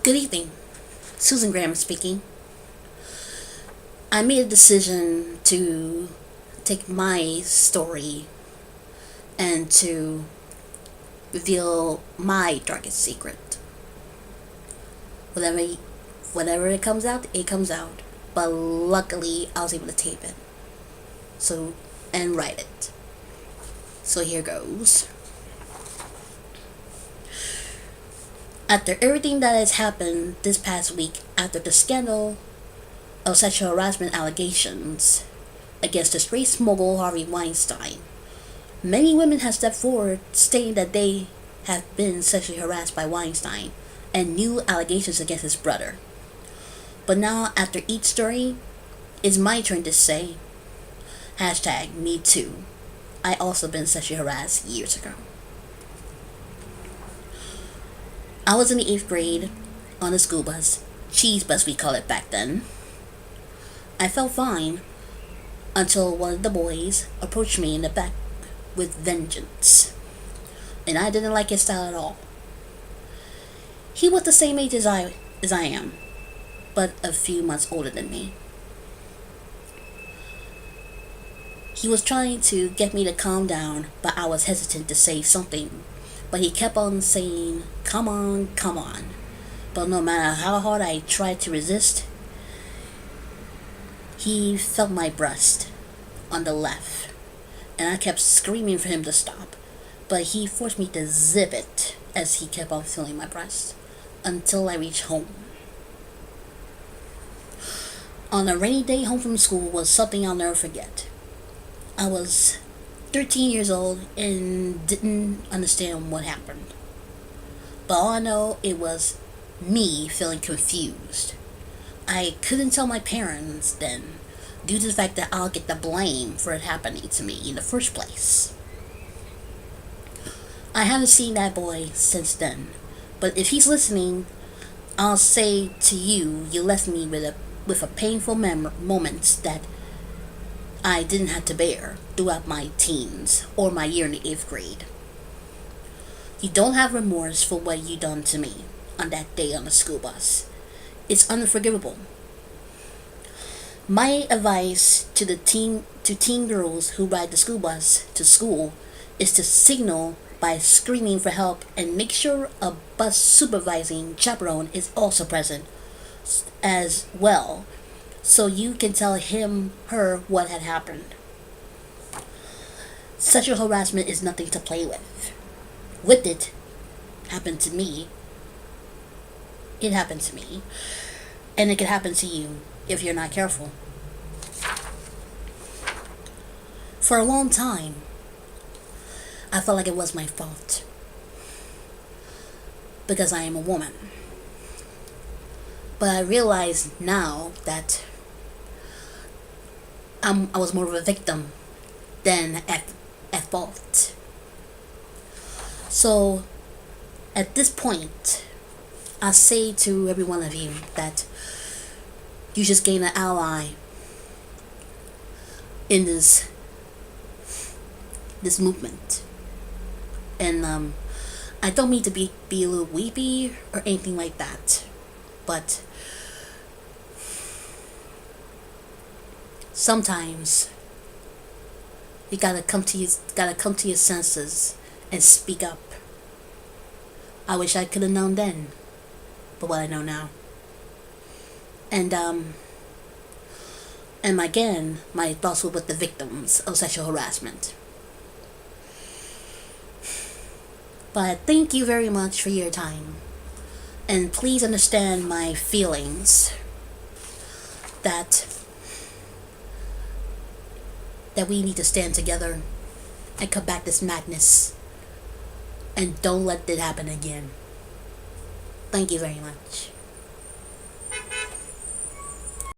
Good evening. Susan Graham speaking. I made a decision to take my story and to reveal my darkest secret. Whatever, whatever it comes out, it comes out. But luckily, I was able to tape it. And write it. So here goes. After everything that has happened this past week, after the scandal of sexual harassment allegations against the race mogul Harvey Weinstein, many women have stepped forward stating that they have been sexually harassed by Weinstein and new allegations against his brother. But now, after each story, it's my turn to say, #MeToo. I also been sexually harassed years ago. I was in the 8th grade on a school bus, cheese bus we call it back then. I felt fine until one of the boys approached me in the back with vengeance, and I didn't like his style at all. He was the same age as I am, but a few months older than me. He was trying to get me to calm down, but I was hesitant to say something. But he kept on saying, come on, come on. But no matter how hard I tried to resist, he felt my breast on the left. And I kept screaming for him to stop. But he forced me to zip it as he kept on feeling my breast until I reached home. On a rainy day home from school was something I'll never forget. I was 13 years old and didn't understand what happened. But all I know, it was me feeling confused. I couldn't tell my parents then, due to the fact that I'll get the blame for it happening to me in the first place. I haven't seen that boy since then, but if he's listening, I'll say to you, you left me with a painful moments that I didn't have to bear throughout my teens or my year in the 8th grade. You don't have remorse for what you done to me on that day on the school bus. It's unforgivable. My advice to teen girls who ride the school bus to school is to signal by screaming for help and make sure a bus supervising chaperone is also present as well, so you can tell her what had happened. Sexual harassment is nothing to play with. With it, happened to me. It happened to me. And it could happen to you if you're not careful. For a long time, I felt like it was my fault. Because I am a woman. But I realize now that I was more of a victim than at fault. So, at this point, I say to every one of you that you just gain an ally in this movement. And I don't mean to be a little weepy or anything like that, but sometimes you gotta come to your senses and speak up. I wish I could have known then, but what I know now. And again, my thoughts were with the victims of sexual harassment. But thank you very much for your time, and please understand my feelings that we need to stand together and combat this madness, and don't let it happen again. Thank you very much.